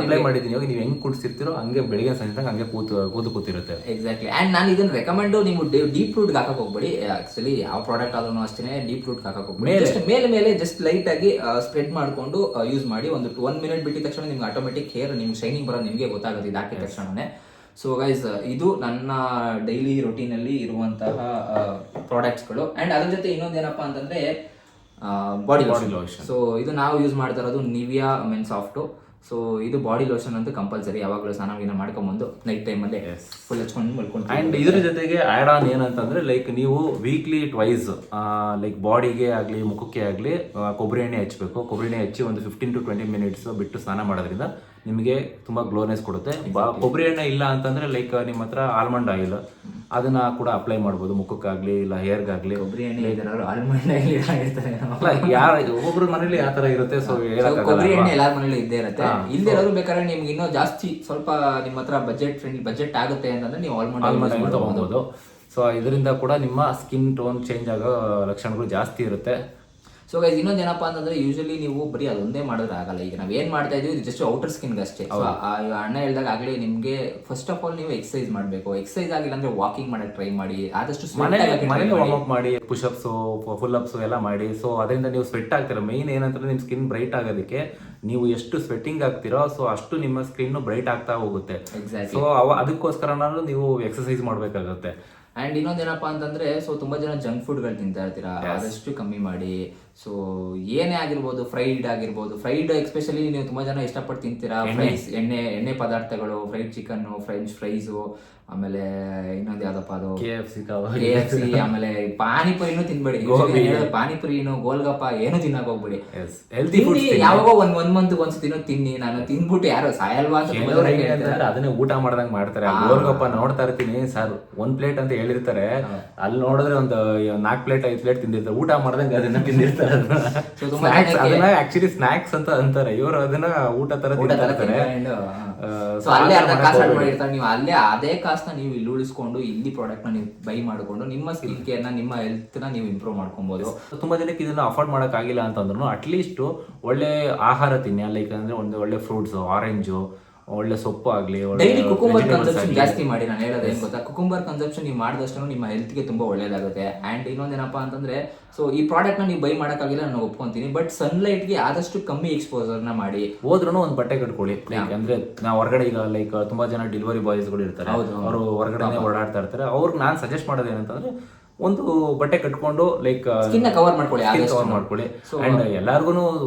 ಅಪ್ಲೈ ಮಾಡಿದ್ದೀನಿ. ಇವಾಗ ನೀವು ಹೆಂಗ್ ಕುಡಿಸ್ತಿರ್ತೀರೋ ಹಂಗೆ ಬೆಳಿಗ್ಗೆ ಸಂಜೆ ಹಂಗೆ ಕೂತಿರುತ್ತೆ. ಎಕ್ಸಾಕ್ಟ್ಲಿ. ಅಂಡ್ ನಾನು ಇದನ್ನ ರೆಕಮೆಂಡ್ ನೀವು ಡೀಪ್ ರೂಟ್ ಹಾಕಕ್ ಹೋಗ್ಬೇಡಿ. ಆಕ್ಚುಲಿ ಯಾವ ಪ್ರಾಡಕ್ಟ್ ಆದ್ರೂ ಅಷ್ಟೇ ಡೀಪ್ ರೂಟ್ ಹಾಕಕ್ ಹೋಗ್ಬೇಡಿ. ಜಸ್ಟ್ ಮೇಲೆ ಜಸ್ಟ್ ಲೈಟ್ ಆಗಿ ಸ್ಪ್ರೆಡ್ ಮಾಡ್ಕೊಂಡು ಯೂಸ್ ಮಾಡಿ. ಒಂದು 1 minute ಬಿಟ್ಟಿದ ತಕ್ಷಣ ನಿಮ್ಗೆ ಆಟೋಮೆಟಿಕ್ ಹೇರ್ ನಿಮ್ಗೆ ಶೈನಿಂಗ್ ಬರೋದು ನಿಮಗೆ ಗೊತ್ತಾಗುತ್ತೆ ಇದು ಹಾಕಿದ ತಕ್ಷಣನೇ. ಸೊ ಗೈಸ್, ಇದು ನನ್ನ ಡೈಲಿ ರೊಟೀನ್ ಅಲ್ಲಿ ಇರುವಂತಹ ಪ್ರಾಡಕ್ಟ್ಸ್ಗಳು. ಅಂಡ್ ಅದ್ರ ಜೊತೆ ಇನ್ನೊಂದು ಏನಪ್ಪಾ ಅಂತಂದ್ರೆ ಬಾಡಿ ಲೋಷನ್. ಸೊ ಇದು ನಾವು ಯೂಸ್ ಮಾಡ್ತಾ ಇರೋದು ನಿವಿಯಾ ಮೆನ್ ಸಾಫ್ಟ್. ಸೊ ಇದು ಬಾಡಿ ಲೋಷನ್ ಅಂತೂ ಕಂಪಲ್ಸರಿ ಯಾವಾಗಲೂ ಸ್ನಾನ ಮಾಡ್ಕೊಂಡ್ಬಂದು ನೈಟ್ ಟೈಮಲ್ಲಿ ಫುಲ್ ಹಚ್ಕೊಂಡು ಮಲ್ಕೊಂಡು. ಅಂಡ್ ಇದ್ರ ಜೊತೆಗೆ ಆಡ್ ಆನ್ ಏನಂತಂದ್ರೆ ಲೈಕ್ ನೀವು ವೀಕ್ಲಿ ಟ್ವೈಸ್ ಲೈಕ್ ಬಾಡಿಗೆ ಆಗಲಿ ಮುಖಕ್ಕೆ ಆಗಲಿ ಕೊಬ್ಬರಿ ಎಣ್ಣೆ ಹಚ್ಚಬೇಕು. ಕೊಬ್ಬರಿ ಎಣ್ಣೆ ಹಚ್ಚಿ ಒಂದು 15 to 20 minutes ಬಿಟ್ಟು ಸ್ನಾನ ಮಾಡೋದ್ರಿಂದ ನಿಮಗೆ ತುಂಬಾ ಗ್ಲೋನೆಸ್ ಕೊಡುತ್ತೆ. ಕೊಬ್ಬರಿ ಎಣ್ಣೆ ಇಲ್ಲ ಅಂತಂದ್ರೆ ಲೈಕ್ ನಿಮ್ಮ ಹತ್ರ ಆಲ್ಮಂಡ್ ಆಯಿಲ್ ಅದನ್ನ ಕೂಡ ಅಪ್ಲೈ ಮಾಡ್ಬೋದು, ಮುಖಕ್ಕಾಗ್ಲಿ ಇಲ್ಲ ಹೇರ್ಗಾಗ್ಲಿ. ಕೊಬ್ಬರಿ ಎಣ್ಣೆ ಆಲ್ಮಂಡ್ ಆಯಿಲ್ ಯಾರ ಒಬ್ಬೊಬ್ರ ಮನೇಲಿ ಯಾವ ತರ ಇರುತ್ತೆ. ಸೊ ಕೊಬ್ಬರಿ ಎಣ್ಣೆ ಎಲ್ಲಾರ ಮನೇಲಿ ಇದ್ದೇ ಇರುತ್ತೆ. ಇಲ್ಲದೆ ಇರೋದು ಬೇಕಾದ್ರೆ ನಿಮ್ಗೆ ಇನ್ನೂ ಜಾಸ್ತಿ ಸ್ವಲ್ಪ ನಿಮ್ಮ ಹತ್ರ ಬಜೆಟ್ ಆಗುತ್ತೆ ಅಂತಂದ್ರೆ ನೀವು ಆಲ್ಮಂಡ್ ತಗೊಬಹುದು. ಸೊ ಇದರಿಂದ ಕೂಡ ನಿಮ್ಮ ಸ್ಕಿನ್ ಟೋನ್ ಚೇಂಜ್ ಆಗೋ ಲಕ್ಷಣಗಳು ಜಾಸ್ತಿ ಇರುತ್ತೆ. ಸೊ ಗೈಸ್, ಇನ್ನೊಂದು ಏನಪ್ಪಾ ಅಂತಂದ್ರೆ ಯೂಶಲಿ ನೀವು ಬರೀ ಅದೊಂದೇ ಮಾಡಿದ್ರೆ ಆಗಲ್ಲ. ಈಗ ನಾವು ಏನ್ ಮಾಡ್ತಾ ಇದೀವಿ ಜಸ್ಟ್ ಔಟರ್ ಸ್ಕಿನ್ಗೆ ಅಷ್ಟೇ. ಅಣ್ಣ ಹೇಳ್ದಾಗ ಆಗ್ಲೇ ನಿಮ್ಗೆ ಫಸ್ಟ್ ಆಫ್ ಆಲ್ ನೀವು ಎಕ್ಸರ್ಸೈಸ್ ಮಾಡಬೇಕು. ಎಕ್ಸರ್ಸೈಸ್ ಆಗಿಲ್ಲ ಅಂದ್ರೆ ವಾಕಿಂಗ್ ಮಾಡಕ್ ಟ್ರೈ ಮಾಡಿ, ಆದಷ್ಟು ಮನೇಲಿ ವಾರ್ಮ್ ಅಪ್ ಮಾಡಿ, ಪುಷ್ ಅಪ್ಸ್ ಫುಲ್ ಅಪ್ಸ್ ಎಲ್ಲ ಮಾಡಿ. ಸೊ ಅದರಿಂದ ನೀವು ಸ್ವೆಟ್ ಆಗ್ತೀರಾ. ಮೈನ್ ಏನಂದ್ರೆ ನಿಮ್ ಸ್ಕಿನ್ ಬ್ರೈಟ್ ಆಗೋದಕ್ಕೆ ನೀವು ಎಷ್ಟು ಸ್ವೆಟ್ಟಿಂಗ್ ಆಗ್ತಿರೋ ಸೊ ಅಷ್ಟು ನಿಮ್ಮ ಸ್ಕಿನ್ ಬ್ರೈಟ್ ಆಗ್ತಾ ಹೋಗುತ್ತೆ. ಸೊ ಅದಕ್ಕೋಸ್ಕರ ನೀವು ಎಕ್ಸರ್ಸೈಸ್ ಮಾಡ್ಬೇಕಾಗುತ್ತೆ. ಅಂಡ್ ಇನ್ನೊಂದೇನಪ್ಪಾ ಅಂತಂದ್ರೆ ಸೊ ತುಂಬಾ ಜನ ಜಂಕ್ ಫುಡ್ಗಳು ತಿಂತಾ ಇರ್ತೀರಾ, ಆದಷ್ಟು ಕಮ್ಮಿ ಮಾಡಿ. ಸೊ ಏನೇ ಆಗಿರ್ಬೋದು, ಫ್ರೈಡ್ ಆಗಿರ್ಬೋದು, ಫ್ರೈಡ್ ಎಸ್ಪೆಷಲಿ ನೀವು ತುಂಬಾ ಜನ ಇಷ್ಟಪಟ್ಟು ತಿಂತೀರಾ. ಫ್ರೈಸ್, ಎಣ್ಣೆ ಪದಾರ್ಥಗಳು, ಫ್ರೈಡ್ ಚಿಕನ್, ಫ್ರೆಂಚ್ ಫ್ರೈಸು, ಆಮೇಲೆ ಇನ್ನೊಂದು ಯಾವ್ದಪ್ಪ ಅದು KFC, ಆಮೇಲೆ ಪಾನಿಪುರಿನೂ ತಿನ್ಬೇಡಿ. ಪಾನಿಪುರಿನು, ಗೋಲ್ಗಪ್ಪ ಏನು ತಿನ್ನಕ್ ಹೋಗ್ಬೇಡಿ. ಯಾವಾಗ ಒಂದ್ ಮಂತ್ ಒಂದ್ಸತಿನೂ ತಿನ್ನಿ. ನಾನು ತಿನ್ಬಿಟ್ಟು ಯಾರು ಸಾಯಲ್ವಾ ಅಂತ ಅದನ್ನೇ ಊಟ ಮಾಡ್ದಂಗ್ ಮಾಡ್ತಾರೆ. ಗೋಲ್ಗಪ್ಪ ನೋಡ್ತಾ ಇರ್ತೀನಿ ಸರ್, 1 ಪ್ಲೇಟ್ ಅಂತ ಹೇಳಿರ್ತಾರೆ, ಅಲ್ಲಿ ನೋಡಿದ್ರೆ ಒಂದು 4 ಪ್ಲೇಟ್ 5 ಪ್ಲೇಟ್ ತಿಂದಿರ್ತಾರೆ. ಊಟ ಮಾಡ್ದಂಗೆ ಅದನ್ನ ತಿಂದಿರ್ತಾರೆ. ಅದನ್ನ ಆಕ್ಚುಲಿ ಸ್ನಾಕ್ಸ್ ಅಂತ ಅಂತಾರೆ, ಇವರು ಅದನ್ನ ಊಟ ತರ ತಿಂತಾರೆ. ಅಲ್ಲೇ ಅರ್ಧ ಕಾಸು ಮಾಡಿರ್ತಾರೆ. ನೀವು ಅಲ್ಲೇ ಅದೇ ಕಾಸನ್ನ ನೀವು ಇಲ್ಲಿ ಉಳಿಸ್ಕೊಂಡು ಇಲ್ಲಿ ಪ್ರಾಡಕ್ಟ್ ನ ನೀವು ಬೈ ಮಾಡ್ಕೊಂಡು ನಿಮ್ಮ ಸ್ಕಿನ್ ಕೇರ್ ನ, ನಿಮ್ಮ ಹೆಲ್ತ್ ನ ನೀವು ಇಂಪ್ರೂವ್ ಮಾಡ್ಕೊಬಹುದು. ತುಂಬಾ ಜನಕ್ಕೆ ಇದನ್ನ ಅಫೋರ್ಡ್ ಮಾಡಕ್ ಆಗಿಲ್ಲ ಅಂತಂದ್ರು ಅಟ್ಲೀಸ್ಟ್ ಒಳ್ಳೆ ಆಹಾರ ತಿನ್ನಿ. ಲೈಕ್ ಅಂದ್ರೆ ಒಂದು ಒಳ್ಳೆ ಫ್ರೂಟ್ಸ್, ಆರೆಂಜು, ಒಳ್ಳೆ ಸೊಪ್ಪು ಆಗ್ಲಿ, ಡೈಲಿ ಕುಕುಂಬರ್ ಕನ್ಸಂಪ್ಷನ್ ಜಾಸ್ತಿ ಮಾಡಿ. ನಾನು ಹೇಳೋದು ಏನ್ ಗೊತ್ತಾ, ಕುಕುಂಬರ್ ಕನ್ಸಂಪ್ಷನ್ ನೀವು ಮಾಡಿದಷ್ಟು ನಿಮ್ಮ ಹೆಲ್ತ್ಗೆ ತುಂಬಾ ಒಳ್ಳೇದಾಗುತ್ತೆ. ಅಂಡ್ ಇನ್ನೊಂದೇನಪ್ಪಾ ಅಂತಂದ್ರೆ, ಸೊ ಈ ಪ್ರಾಡಕ್ಟ್ ನ ನೀವು ಬೈ ಮಾಡಕ್ಕಾಗಿಲ್ಲ, ನಾನು ಒಪ್ಕೊಂತೀನಿ, ಬಟ್ ಸನ್ಲೈಟ್ಗೆ ಆದಷ್ಟು ಕಮ್ಮಿ ಎಕ್ಸ್ಪೋಸರ್ ನ ಮಾಡಿ. ಹೋದ್ರೂ ಒಂದು ಬಟ್ಟೆ ಕಟ್ಕೊಳ್ಳಿ. ಅಂದ್ರೆ ನಾವು ಹೊರಗಡೆ ಈಗ ಲೈಕ್ ತುಂಬಾ ಜನ ಡೆಲಿವರಿ ಬಾಯ್ಸ್ ಗಳು ಇರ್ತಾರೆ, ಅವರು ಹೊರಗಡೆ ಓಡಾಡ್ತಾ ಇರ್ತಾರೆ. ಅವ್ರಿಗೆ ನಾನು ಸಜೆಸ್ಟ್ ಮಾಡೋದು ಏನಂತಂದ್ರೆ, ಒಂದು ಬಟ್ಟೆ ಕಟ್ಕೊಂಡು ಲೈಕ್ ಸ್ಕಿನ್ ಕವರ್ ಮಾಡ್ಕೊಳ್ಳಿ. ಅಂಡ್ ಎಲ್ಲಾರ್ಗು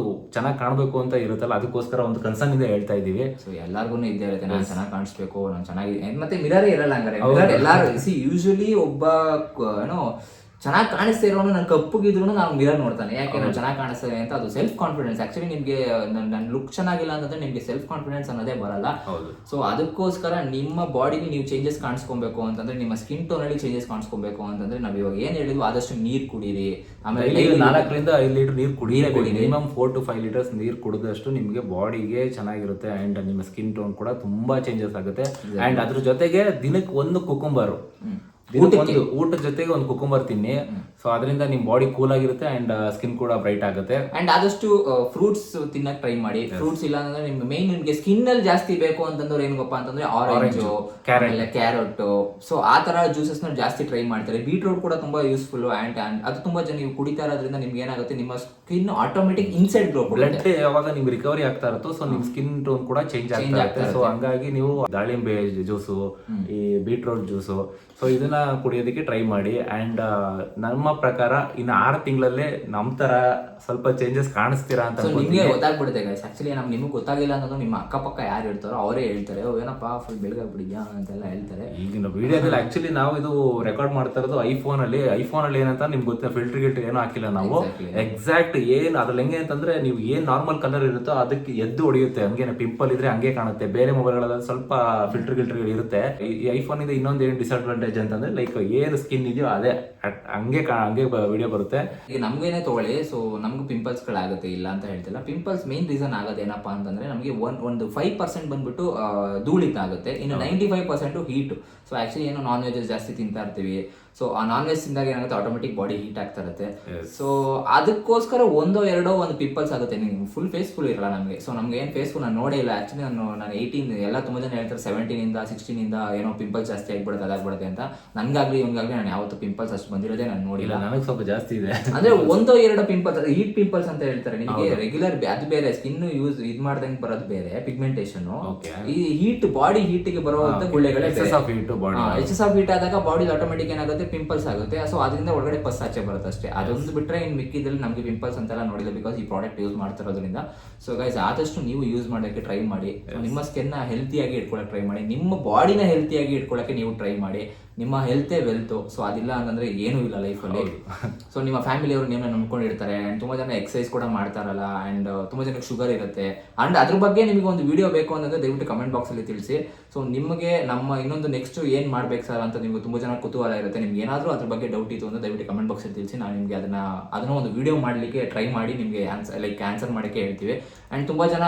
ಚೆನ್ನಾಗಿ ಕಾಣಬೇಕು ಅಂತ ಇರುತ್ತಲ್ಲ, ಅದಕ್ಕೋಸ್ಕರ ಒಂದು ಕನ್ಸರ್ನ್ ಇಂದ ಹೇಳ್ತಾ ಇದೀವಿ. ಸೊ ಎಲ್ಲಾರ್ಗು ಇದ್ದೇ ಇರುತ್ತೆ, ನಾನು ಚೆನ್ನಾಗಿ ಕಾಣಿಸ್ಬೇಕು, ನಾನು ಚೆನ್ನಾಗಿ, ಮತ್ತೆ ಮಿರರೇ ಇರಲ್ಲ ಹಂಗಾರೆ. ಎಲ್ಲಾರು ಯೂಶಲಿ ಒಬ್ಬ ಏನೋ ಚೆನ್ನಾಗಿ ಕಾಣಿಸ್ತಾ ಇರೋನು, ನಾನು ಕಪ್ಪುಗಿದ್ರು ನಾವು ಮಿರರ್ ನೋಡ್ತಾನೆ, ಯಾಕೆ ನಾನು ಚೆನ್ನಾಗಿ ಕಾಣಿಸ್ತೇನೆ ಅಂತ. ಅದು ಸೆಲ್ಫ್ ಕಾನ್ಫಿಡೆನ್ಸ್. ಆಕ್ಚುಲಿ ನಿಮ್ಗೆ ನನ್ನ ಲುಕ್ ಚೆನ್ನಾಗಿಲ್ಲ ಅಂತಂದ್ರೆ ನಿಮ್ಗೆ ಸೆಲ್ಫ್ ಕಾನ್ಫಿಡೆನ್ಸ್ ಅನ್ನೋದೇ ಬರಲ್ಲ. ಸೊ ಅದಕ್ಕೋಸ್ಕರ ನಿಮ್ಮ ಬಾಡಿಲಿ ನೀವು ಚೇಂಜಸ್ ಕಾಣಿಸ್ಕೊಬೇಕು ಅಂತಂದ್ರೆ, ನಿಮ್ಮ ಸ್ಕಿನ್ ಟೋನ್ ಅಲ್ಲಿ ಚೇಂಜಸ್ ಕಾಣಿಸ್ಕೊಬೇಕು ಅಂತಂದ್ರೆ, ನಾವ್ ಇವಾಗ ಏನ್ ಹೇಳಿದ್ವಿ, ಆದಷ್ಟು ನೀರ್ ಕುಡೀರಿ. ಆಮೇಲೆ 4 ರಿಂದ 5 ಲೀಟರ್ ನೀರು ಕುಡಿಯಲೇಬೇಕು. ಮಿನಿಮಮ್ 4 to 5 ಲೀಟರ್ಸ್ ನೀರು ಕುಡಿದಷ್ಟು ನಿಮ್ಗೆ ಬಾಡಿಗೆ ಚೆನ್ನಾಗಿರುತ್ತೆ. ಅಂಡ್ ನಿಮ್ಮ ಸ್ಕಿನ್ ಟೋನ್ ಕೂಡ ತುಂಬಾ ಚೇಂಜಸ್ ಆಗುತ್ತೆ. ಅಂಡ್ ಅದ್ರ ಜೊತೆಗೆ ದಿನಕ್ಕೆ ಒಂದು ಕುಕುಂಬರು, ಊಟದ ಜೊತೆಗೆ ಒಂದು ಕುಕುಂಬರ್ ತಿನ್ನಿ. ಸೊ ಅದರಿಂದ ನಿಮ್ ಬಾಡಿ ಕೂಲ್ ಆಗಿರುತ್ತೆ ಅಂಡ್ ಸ್ಕಿನ್ ಕೂಡ ಬ್ರೈಟ್ ಆಗುತ್ತೆ. ಅಂಡ್ ಆದಷ್ಟು ಫ್ರೂಟ್ಸ್ ತಿನ್ನಕ್ ಟ್ರೈ ಮಾಡಿ. ಫ್ರೂಟ್ಸ್ ಇಲ್ಲ ಅಂದ್ರೆ ನಿಮ್ಗೆ ಮೈನ್ ನಿಮ್ಗೆ ಸ್ಕಿನ್ ಅಲ್ಲಿ ಜಾಸ್ತಿ ಬೇಕು ಅಂತಂದ್ರೆ ಏನ್ ಗೊಪ್ಪ ಅಂತಂದ್ರೆ ಆರೆಂಜು, ಕ್ಯಾರೆಟ್, ಸೊ ಆ ತರ ಜ್ಯೂಸಸ್ ನ ಜಾಸ್ತಿ ಟ್ರೈ ಮಾಡ್ತಾರೆ. ಬೀಟ್ರೂಟ್ ಕೂಡ ತುಂಬಾ ಯೂಸ್ಫುಲ್. ಅಂಡ್ ಅದು ತುಂಬಾ ಜನ ನೀವು ಕುಡಿತಾ ಇರೋದ್ರಿಂದ ನಿಮ್ಗೆ ಏನಾಗುತ್ತೆ, ನಿಮ್ಮ skin automatic inside glow, blood ಯಾವಾಗ ನಿಮ್ಗೆ ರಿಕವರಿ ಆಗ್ತಾ ಇರುತ್ತೋ, ಸೊ ನಿಮ್ ಸ್ಕಿನ್ ಟೋನ್ ಕೂಡ ಚೇಂಜ್ ಆಗ್ತಾ. ಸೊ ಹಂಗಾಗಿ ನೀವು ದಾಳಿಂಬೆ ಜ್ಯೂಸು, ಈ ಬೀಟ್ರೂಟ್ ಜ್ಯೂಸು, ಸೊ ಇದನ್ನ ಕುಡಿಯೋದಕ್ಕೆ ಟ್ರೈ ಮಾಡಿ. ಅಂಡ್ ನಮ್ಮ ಪ್ರಕಾರ ಇನ್ನು 6 ತಿಂಗಳಲ್ಲೇ ನಮ್ ತರ ಸ್ವಲ್ಪ ಚೇಂಜಸ್ ಕಾಣಿಸ್ತೀರಾ ಅಂತ ನಿಮ್ಗೆ ಗೊತ್ತಾಗ್ಬಿಡುತ್ತೆ ಗೈಸ್. ಆಕ್ಚುಲಿ ನಿಮ್ಗೆ ಗೊತ್ತಾಗಿಲ್ಲ ಅನ್ನೋದು ನಿಮ್ಮ ಅಕ್ಕಪಕ್ಕ ಯಾರು ಇರ್ತಾರೋ ಅವರೇ ಹೇಳ್ತಾರೆ, ಏನಪ್ಪಾ ಫುಲ್ ಬೆಳಗಾಗ್ಬಿಡಿದ್ಯಾ ಅಂತೆಲ್ಲ ಹೇಳ್ತಾರೆ. ಈಗಿನ ವಿಡಿಯೋದಲ್ಲಿ ಆಕ್ಚುಲಿ ನಾವು ಇದು ರೆಕಾರ್ಡ್ ಮಾಡ್ತಾ ಇರೋದು ಐಫೋನ್ ಅಲ್ಲಿ ಏನಂತ ನಿಮ್ಗೆ ಗೊತ್ತಿಲ್ಲ, ಫಿಲ್ಟರ್ ಗಿಲ್ಟರ್ ಏನೂ ಹಾಕಿಲ್ಲ ನಾವು. ಎಕ್ಸಾಕ್ಟ್ ಏನ್ ಅದ್ರಲ್ಲಿ ಹೆಂಗೆ ಅಂತಂದ್ರೆ, ನೀವು ಏನ್ ನಾರ್ಮಲ್ ಕಲರ್ ಇರುತ್ತೋ ಅದಕ್ಕೆ ಎದ್ದು ಹೊಡಿಯುತ್ತೆ. ಹಂಗೇನೆ ಪಿಂಪಲ್ ಇದ್ರೆ ಹಂಗೆ ಕಾಣುತ್ತೆ. ಬೇರೆ ಮೊಬೈಲ್ಗಳಲ್ಲಿ ಸ್ವಲ್ಪ ಫಿಲ್ಟರ್ ಗಿಲ್ಟರ್ ಇರುತ್ತೆ. ಈ ಐಫೋನ್ ಇಂದ ಇನ್ನೊಂದು ಏನು ಡಿಸ್ಅಡ್ವಾಂಟೇಜ್ ಅಂತಂದ್ರೆ, ಲೈಕ್ ಏನು ಸ್ಕಿನ್ ಇದೆಯೋ ಅದೇ ಹಂಗೆ ವಿಡಿಯೋ ಬರುತ್ತೆ. ಈಗ ನಮ್ಗೇನೆ ತಗೊಳ್ಳಿ, ಸೊ ನಮ್ಗೆ ಪಿಂಪಲ್ಸ್ ಗಳಾಗುತ್ತೆ, ಇಲ್ಲ ಅಂತ ಹೇಳ್ತಿಲ್ಲ. ಪಿಂಪಲ್ಸ್ ಮೇನ್ ರೀಸನ್ ಆಗೋದು ಏನಪ್ಪಾ ಅಂತಂದ್ರೆ, ನಮಗೆ ಒಂದು 5% ಬಂದ್ಬಿಟ್ಟು ಧೂಳಿತಾಗುತ್ತೆ, ಇನ್ನು 95% ಹೀಟ್. ಸೊ ಆಕ್ಚುಲಿ ಏನು ನಾನ್ ವೆಜ್ ಜಾಸ್ತಿ ತಿಂತಾ ಇರ್ತೀವಿ. ಸೊ ಆ ನಾನ್ ವೆಜ್ ತಿಂದಾಗ ಏನಾಗುತ್ತೆ, ಆಟೋಮೆಟಿಕ್ ಬಾಡಿ ಹೀಟ್ ಆಗ್ತಾ ಇರುತ್ತೆ. ಸೊ ಅದಕ್ಕೋಸ್ಕರ ಒಂದು ಪಿಂಪಲ್ಸ್ ಆಗುತ್ತೆ. ನಿಮ್ಗೆ ಫುಲ್ ಫೇಸ್ ಫುಲ್ ಇರಲ್ಲ ನಮಗೆ. ಸೊ ನಮ್ಗೆ ಏನು ಫೇಸ್ ಫುಲ್ ನಾನು ನೋಡೇ ಇಲ್ಲ. ಆಕ್ಚುಲಿ ನಾನು 18 ಎಲ್ಲ ತುಂಬಾ ಜನ ಹೇಳ್ತಾರೆ 17 16 ಏನೋ ಪಿಂಪಲ್ಸ್ ಜಾಸ್ತಿ ಆಗ್ಬಿಡುತ್ತೆ, ಅದಾಗ್ಬಿಡುತ್ತೆ ಅಂತ. ನನ್ಗಾಗ್ಲಿ ಇವ್ನಿಗಾಗ್ಲಿ ನಾನು ಯಾವತ್ತು ಪಿಂಪಲ್ಸ್ ಅಷ್ಟು ಬಂದಿರೋದೇ ನಾನು ನೋಡಿಲ್ಲ. ನನಗೆ ಸ್ವಲ್ಪ ಜಾಸ್ತಿ ಇದೆ. ಅಂದ್ರೆ 1-2 ಪಿಂಪಲ್ಸ್, ಹೀಟ್ ಪಿಂಪಲ್ಸ್ ಅಂತ ಹೇಳ್ತಾರೆ. ನಿಮಗೆ ರೆಗ್ಯುಲರ್ ಅದು ಬೇರೆ, ಸ್ಕಿನ್ ಯೂಸ್ ಇದ್ ಮಾಡ್ದಂಗೆ ಬರೋದು ಬೇರೆ, ಪಿಗ್ಮೆಂಟೇಷನ್. ಈ ಹೀಟ್, ಬಾಡಿ ಹೀಟ್ಗೆ ಬರುವಂತ ಗುಳ್ಳೆಗಳೇ ಎಕ್ಸೆಸ್ ಆಫ್ ಹೀಟ್ ಆದಾಗ ಬಾಡಿ ಆಟೋಮೆಟಿಕ್ ಏನಾಗುತ್ತೆ, ಪಿಂಪಲ್ಸ್ ಆಗುತ್ತೆ. ಸೊ ಅದರಿಂದ ಒಳಗಡೆ ಪಸ್ ಆಚೆ ಬರುತ್ತೆ ಅಷ್ಟೇ. ಅದೊಂದು ಬಿಟ್ರೆ ಇನ್ ಮಿಕ್ಕಿದಲ್ಲಿ ನಮಗೆ ಪಿಂಪಲ್ಸ್ ಅಂತೆಲ್ಲ ನೋಡಿಲ್ಲ, ಬಿಕಾಸ್ ಈ ಪ್ರಾಡಕ್ಟ್ ಯೂಸ್ ಮಾಡ್ತಿರೋದ್ರಿಂದ. ಸೊ ಗೈಸ್ ಆದಷ್ಟು ನೀವು ಯೂಸ್ ಮಾಡೋಕ್ಕೆ ಟ್ರೈ ಮಾಡಿ. ನಿಮ್ಮ ಸ್ಕಿನ್ ಹೆಲ್ತಿಯಾಗಿ ಇಟ್ಕೊಳಕ್ಕೆ ಟ್ರೈ ಮಾಡಿ. ನಿಮ್ಮ ಬಾಡಿನ ಹೆಲ್ತಿಯಾಗಿ ಇಟ್ಕೊಳಕ್ಕೆ ನೀವು ಟ್ರೈ ಮಾಡಿ. ನಿಮ್ಮ ಹೆಲ್ತೇ ವೆಲ್ತ್. ಸೊ ಅದಿಲ್ಲ ಅಂತಂದ್ರೆ ಏನೂ ಇಲ್ಲ ಲೈಫಲ್ಲಿ. ಸೊ ನಿಮ್ಮ ಫ್ಯಾಮಿಲಿಯವರು ನಿಮ್ಮನ್ನ ನಂಬ್ಕೊಂಡಿರ್ತಾರೆ. ಅಂಡ್ ತುಂಬಾ ಜನ ಎಕ್ಸಸೈಸ್ ಕೂಡ ಮಾಡ್ತಾರಲ್ಲ, ಅಂಡ್ ತುಂಬಾ ಜನಕ್ಕೆ ಶುಗರ್ ಇರುತ್ತೆ. ಅಂಡ್ ಅದ್ರ ಬಗ್ಗೆ ನಿಮಗೆ ಒಂದು ವಿಡಿಯೋ ಬೇಕು ಅಂತಂದ್ರೆ ದಯವಿಟ್ಟು ಕಮೆಂಟ್ ಬಾಕ್ಸ್ ಅಲ್ಲಿ ತಿಳಿಸಿ. ಸೊ ನಿಮಗೆ ನಮ್ಮ ಇನ್ನೊಂದು ನೆಕ್ಸ್ಟ್ ಏನ್ ಮಾಡ್ಬೇಕು ಸರ್ ಅಂತ ನಿಮ್ಗೆ ತುಂಬಾ ಜನ ಕುತೂಹಲ ಇರುತ್ತೆ. ನಿಮ್ಗೆ ಏನಾದ್ರೂ ಅದ್ರ ಬಗ್ಗೆ ಡೌಟ್ ಇತ್ತು ಅಂದ್ರೆ ದಯವಿಟ್ಟು ಕಮೆಂಟ್ ಬಾಕ್ಸ್ ಅಲ್ಲಿ ತಿಳಿಸಿ. ನಾವು ನಿಮ್ಗೆ ಅದನ್ನ ಒಂದು ವಿಡಿಯೋ ಮಾಡ್ಲಿಕ್ಕೆ ಟ್ರೈ ಮಾಡಿ ನಿಮ್ಗೆ ಆನ್ಸರ್ ಮಾಡಕ್ಕೆ ಹೇಳ್ತೀವಿ. ಅಂಡ್ ತುಂಬಾ ಜನ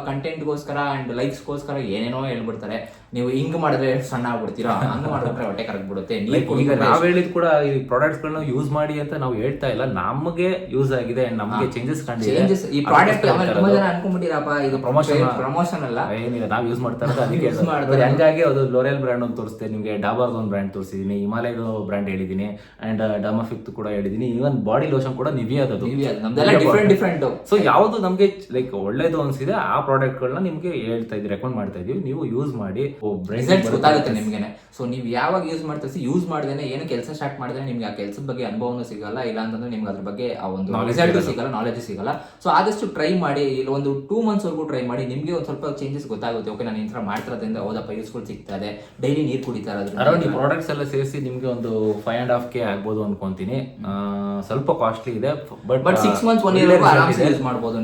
ಕಂಟೆಂಟ್ಗೋಸ್ಕರ ಅಂಡ್ ಲೈಕ್ಸ್ಗೋಸ್ಕರ ಏನೇನೋ ಹೇಳ್ಬಿಡ್ತಾರೆ. ನೀವು ಹಿಂಗ್ ಮಾಡಿದ್ರೆ ಸಣ್ಣ ಆಗ್ಬಿಡ್ತೀರಾ, ಹಂಗ್ ಮಾಡಿದ್ರೆ ಹೊಟ್ಟೆ ಕರಗ್ಬಿಡುತ್ತೆ. ಈಗ ನಾವ್ ಹೇಳಿದ್ ಕೂಡ ಈ ಪ್ರಾಡಕ್ಟ್ಸ್ ಗಳನ್ನ ಯೂಸ್ ಮಾಡಿ ಅಂತ ನಾವು ಹೇಳ್ತಾ ಇಲ್ಲ, ನಮಗೆ ಯೂಸ್ ಆಗಿದೆ, ನಮಗೆ ಚೇಂಜಸ್ ಕಂಡಿದೆ. ಈ ಪ್ರಾಡಕ್ಟ್ ತುಂಬಾ ಜನ ಅನ್ಕೊಂಡ್ಬಿಟ್ಟಿರಪ್ಪ ಇದು ಪ್ರಮೋಷನ್ ಅಲ್ಲ, ಏನಿಲ್ಲ, ನಾವ್ ಯೂಸ್ ಮಾಡ್ತಾ ಇರೋದು ಅದಕ್ಕೆ. ಹಂಗಾಗಿ ಅದು ಲೋರಿಯಲ್ ಬ್ರ್ಯಾಂಡ್ ಒಂದು ತೋರಿಸ್ತೆ ನಿಮ್ಗೆ, ಡಾಬರ್ದು ಒಂದು ಬ್ರ್ಯಾಂಡ್ ತೋರಿಸಿದೀನಿ, ಹಿಮಾಲಯದ ಬ್ರ್ಯಾಂಡ್ ಹೇಳಿದೀನಿ, ಅಂಡ್ ಡರ್ಮಾಫಿಕ್ ಕೂಡ ಹೇಳಿದೀನಿ, ಈವನ್ ಬಾಡಿ ಲೋಷನ್ ಕೂಡ ನಿವಿಯಾದ ಡಿಫ್ರೆಂಟ್. ಸೊ ಯಾವ್ದು ನಮ್ಗೆ ಲೈಕ್ ಒಳ್ಳೇದು ಅನ್ಸಿದೆ ಆ ಪ್ರಾಡಕ್ಟ್ ಗಳನ್ನ ನಿಮ್ಗೆ ಹೇಳ್ತಾ ಇದ್ವಿ, ರೆಕಮೆಂಡ್ ಮಾಡ್ತಾ ಇದೀವಿ. ನೀವು ಯೂಸ್ ಮಾಡಿ ರಿಸಲ್ಟ್ಸ್ ಗೊತ್ತಾಗುತ್ತೆ ನಿಮ್ಗೆ. ಸೊ ನೀವು ಯಾವಾಗ ಯೂಸ್ ಯೂಸ್ ಮಾಡ್ತೀವಿ, ಯೂಸ್ ಮಾಡ್ದೇನೆ ಏನು ಕೆಲಸ ಸ್ಟಾರ್ಟ್ ಮಾಡಿದ್ರೆ ನಿಮ್ಗೆ ಆ ಕೆಲಸದ ಬಗ್ಗೆ ಅನುಭವನೂ ಸಿಗಲ್ಲ, ಇಲ್ಲ ಅಂತಂದ್ರೆ ನಿಮ್ಗೆ ಅದ್ರ ಬಗ್ಗೆ ಆ ಒಂದು ರಿಸಲ್ಟ್ ಸಿಗಲ್ಲ, ನಾಲೆಜ್ ಸಿಗಲ್ಲ. ಸೊ ಆದಷ್ಟು ಟ್ರೈ ಮಾಡಿ, ಇಲ್ಲಿ ಒಂದು 2 months ವರೆಗೂ ಟ್ರೈ ಮಾಡಿ, ನಿಮಗೆ ಒಂದು ಸ್ವಲ್ಪ ಚೇಂಜಸ್ ಗೊತ್ತಾಗುತ್ತೆ. ಓಕೆ, ನಾನು ಈ ಥರ ಮಾಡ್ತಿರೋದ್ರಿಂದ ಹೌದಪ್ಪ ಯೂಸ್ಫುಲ್ ಸಿಗ್ತಾ ಇದೆ, ಡೈಲಿ ನೀರು ಕುಡಿತಾ ಇರೋದ್ರಿಂದ. ಅರೌಂಡ್ ಈ ಪ್ರಾಡಕ್ಟ್ಸ್ ಎಲ್ಲ ಸೇರಿಸಿ ನಿಮ್ಗೆ ಒಂದು 5.5K ಆಗ್ಬೋದು ಅನ್ಕೊಂತೀನಿ. ಸ್ವಲ್ಪ ಕಾಸ್ಟ್ಲಿ ಇದೆ, ಬಟ್ 6 months 1 year ಆರಾಮ್ಸೆ ಯೂಸ್ ಮಾಡ್ಬೋದು.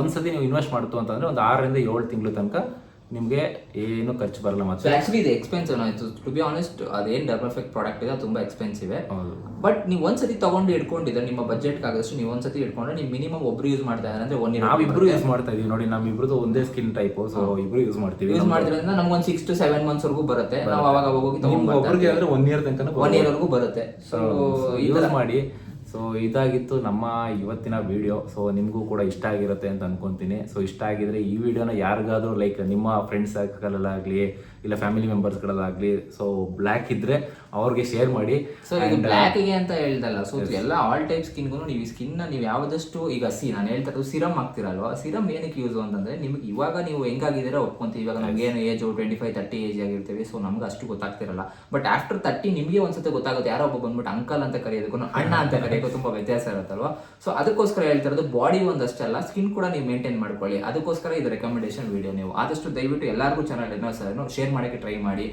ಒಂದ್ಸತಿ ನೀವು ಇನ್ವೆಸ್ಟ್ ಮಾಡ್ತು ಅಂತಂದ್ರೆ ಒಂದು 6 ರಿಂದ 7 ತಿಂಗಳು ತನಕ ನಿಮ್ಗೆ ಏನು ಖರ್ಚು ಬರಲ್ಲ. ಮತ್ತೆ ಆಕ್ಚುಲಿ ಇದು ಎಕ್ಸ್ಪೆನ್ಸಿವ್ ಆಯ್ತು, ಟು ಬಿ ಆನೆಸ್ಟ್. ಅದೇನು ಡರ್ಮಫೆಕ್ಟ್ ಪ್ರಾಡಕ್ಟ್ ಇದೆ ತುಂಬಾ ಎಕ್ಸ್ಪೆನ್ಸಿವ್. ಬಟ್ ನೀವು ಒಂದ್ಸತಿ ತಗೊಂಡು ಇಟ್ಕೊಂಡಿದ್ರೆ ನಿಮ್ಮ ಬಜೆಟ್ ಆಗೋಷ್ಟು ನೀವು ಒಂದ್ಸತಿ ಇಟ್ಕೊಂಡ್ರೆ ನೀವು ಮಿನಿಮಮ್ ಒಬ್ರು ಯೂಸ್ ಮಾಡ್ತಾ ಇದ್ದಾರೆ ಅಂದ್ರೆ 1 year. ನಾವಿಬ್ರು ಯೂಸ್ ಮಾಡ್ತಾ ಇದೀವಿ ನೋಡಿ, ನಮ್ಮಿಬ್ರದ್ದು ಒಂದೇ ಸ್ಕಿನ್ ಟೈಪ್, ಸೊ ಇಬ್ರು ಯೂಸ್ ಮಾಡ್ತೀವಿ. ಯೂಸ್ ಮಾಡಿದ್ರಿಂದ ನಮ್ಗೆ ಒಂದು 6 to 7 months ವರೆಗೂ ಬರುತ್ತೆ. ನಾವು ಅವಾಗ ಹೋಗಿ ಒಬ್ಬರಿಗೆ ಅಂದ್ರೆ 1 year ತನಕ 1 year ವರೆಗೂ ಬರುತ್ತೆ. ಸೊ ಯೂಸ್ ಮಾಡಿ. ಸೊ ಇದಾಗಿತ್ತು ನಮ್ಮ ಇವತ್ತಿನ ವಿಡಿಯೋ. ಸೊ ನಿಮಗೂ ಕೂಡ ಇಷ್ಟ ಆಗಿರುತ್ತೆ ಅಂತ ಅನ್ಕೊಂತೀನಿ. ಸೊ ಇಷ್ಟ ಆಗಿದ್ರೆ ಈ ವಿಡಿಯೋನ ಯಾರಿಗಾದ್ರೂ ಲೈಕ್ ನಿಮ್ಮ ಫ್ರೆಂಡ್ಸ್ ಸರ್ಕಲಲ್ಲಾಗಲಿ ಇಲ್ಲ ಫ್ಯಾಮಿಲಿ ಮೆಂಬರ್ಸ್ಗಳಲ್ಲಾಗಲಿ ಸೊ ಬ್ಲ್ಯಾಕ್ ಇದ್ರೆ ಅವ್ರಿಗೆ ಶೇರ್ ಮಾಡಿ. ಸೊ ಈಗ ಬ್ಲ್ಯಾಕ್ಗೆ ಅಂತ ಹೇಳ್ದಲ್ಲ, ಸೊ ಎಲ್ಲ ಆಲ್ ಟೈಪ್ ಸ್ಕಿನ್ಗೂ ನೀವು ಈ ಸ್ಕಿನ್ನ ನೀವು ಯಾವ್ದಷ್ಟು ಈಗ ನಾನು ಹೇಳ್ತಾ ಇರೋದು ಸಿರಮ್ ಹಾಕ್ತಿರಲ್ವಾ, ಸಿರಮ್ ಏನಕ್ಕೆ ಯೂಸ್ ಅಂತಂದ್ರೆ ನಿಮ್ಗೆ ಇವಾಗ ನೀವು ಹೆಂಗಾಗಿದ್ದೀರಾ ಒಪ್ಕೊಂತೀವಿ. ಇವಾಗ ನಮ್ಗೆ ಏನು ಏಜ್ 25-30 ಏಜ್ ಆಗಿರ್ತೀವಿ, ಸೊ ನಮ್ಗೆ ಅಷ್ಟು ಗೊತ್ತಾಗ್ತಿರಲ್ಲ. ಬಟ್ ಆಫ್ಟರ್ 30 ನಿಮಗೆ ಒಂದ್ಸತಿ ಗೊತ್ತಾಗುತ್ತೆ. ಯಾರೋ ಒಬ್ಬ ಬಂದ್ಬಿಟ್ಟು ಅಂಕಲ್ ಅಂತ ಕರೆಯೋದಕ್ಕೂ ಅಣ್ಣ ಅಂತ ಕರೆಯೋಕ್ಕೂ ತುಂಬಾ ವ್ಯತ್ಯಾಸ ಇರುತ್ತಲ್ವಾ. ಸೊ ಅದಕ್ಕೋಸ್ಕರ ಹೇಳ್ತಾ ಇರೋದು, ಬಾಡಿ ಒಂದಷ್ಟಲ್ಲ ಸ್ಕಿನ್ ಕೂಡ ನೀವು ಮೇಂಟೈನ್ ಮಾಡ್ಕೊಳ್ಳಿ. ಅದಕ್ಕೋಸ್ಕರ ಇದು ರೆಕಮೆಂಡೇಶನ್ ವಿಡಿಯೋ. ನೀವು ಆದಷ್ಟು ದಯವಿಟ್ಟು ಎಲ್ಲರಿಗೂ ಚಾನಲ್ ಶೇರ್ ಮಾಡೋಕ್ಕೆ ಟ್ರೈ ಮಾಡಿ.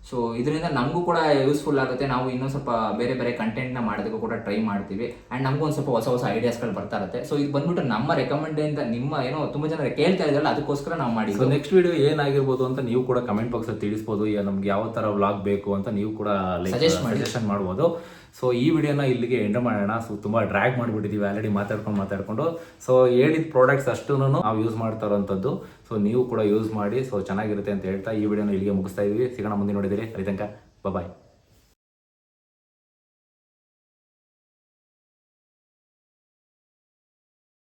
ಸೊ ಇದರಿಂದ ನಮಗೂ ಕೂಡ ಯೂಸ್ಫುಲ್ ಆಗುತ್ತೆ. ನಾವು ಇನ್ನೂ ಸ್ವಲ್ಪ ಬೇರೆ ಬೇರೆ ಕಂಟೆಂಟ್ನ ಮಾಡೋದಕ್ಕೂ ಕೂಡ ಟ್ರೈ ಮಾಡ್ತೀವಿ. ಆ್ಯಂಡ್ ನಮಗೂ ಒಂದು ಸ್ವಲ್ಪ ಹೊಸ ಹೊಸ ಐಡಿಯಾಸ್ಗಳು ಬರ್ತಾ ಇರುತ್ತೆ. ಸೊ ಇದು ಬಂದ್ಬಿಟ್ಟು ನಮ್ಮ ರೆಕಮೆಂಡಿಂದ ನಿಮ್ಮ ಏನೋ ತುಂಬ ಜನ ಕೇಳ್ತಾ ಇದ್ದಾರಲ್ಲ, ಅದಕ್ಕೋಸ್ಕರ ನಾವು ಮಾಡಿ. ಸೊ ನೆಕ್ಸ್ಟ್ ವಿಡಿಯೋ ಏನಾಗಿರ್ಬೋದು ಅಂತ ನೀವು ಕೂಡ ಕಮೆಂಟ್ ಬಾಕ್ಸಲ್ಲಿ ತಿಳಿಸ್ಬೋದು. ನಮ್ಗೆ ಯಾವ ಥರ ವ್ಲಾಗ್ ಬೇಕು ಅಂತ ನೀವು ಕೂಡ ಸಜೆಷನ್ ಮಾಡ್ಬೋದು. ಸೊ ಈ ವಿಡಿಯೋನ ಇಲ್ಲಿಗೆ ಎಂಡ್ ಮಾಡೋಣ. ಸೊ ತುಂಬ ಡ್ರ್ಯಾಗ್ ಮಾಡಿಬಿಟ್ಟಿದ್ದೀವಿ ಆಲ್ರೆಡಿ ಮಾತಾಡ್ಕೊಂಡು. ಸೊ ಹೇಳಿದ ಪ್ರಾಡಕ್ಟ್ಸ್ ಅಷ್ಟು ನಾವು ಯೂಸ್ ಮಾಡ್ತಾ ಇರೋಂಥದ್ದು. ಸೊ ನೀವು ಕೂಡ ಯೂಸ್ ಮಾಡಿ. ಸೊ ಚೆನ್ನಾಗಿರುತ್ತೆ ಅಂತ ಹೇಳ್ತಾ ಈ ವಿಡಿಯೋನ ಇಲ್ಲಿಗೆ ಮುಗಿಸ್ತಾ ಇದೀವಿ. ಸಿಗೋಣ ಮುಂದೆ ನೋಡಿದಿರಿ. ಅಲ್ಲಿ ತನಕ ಬಾಯ್.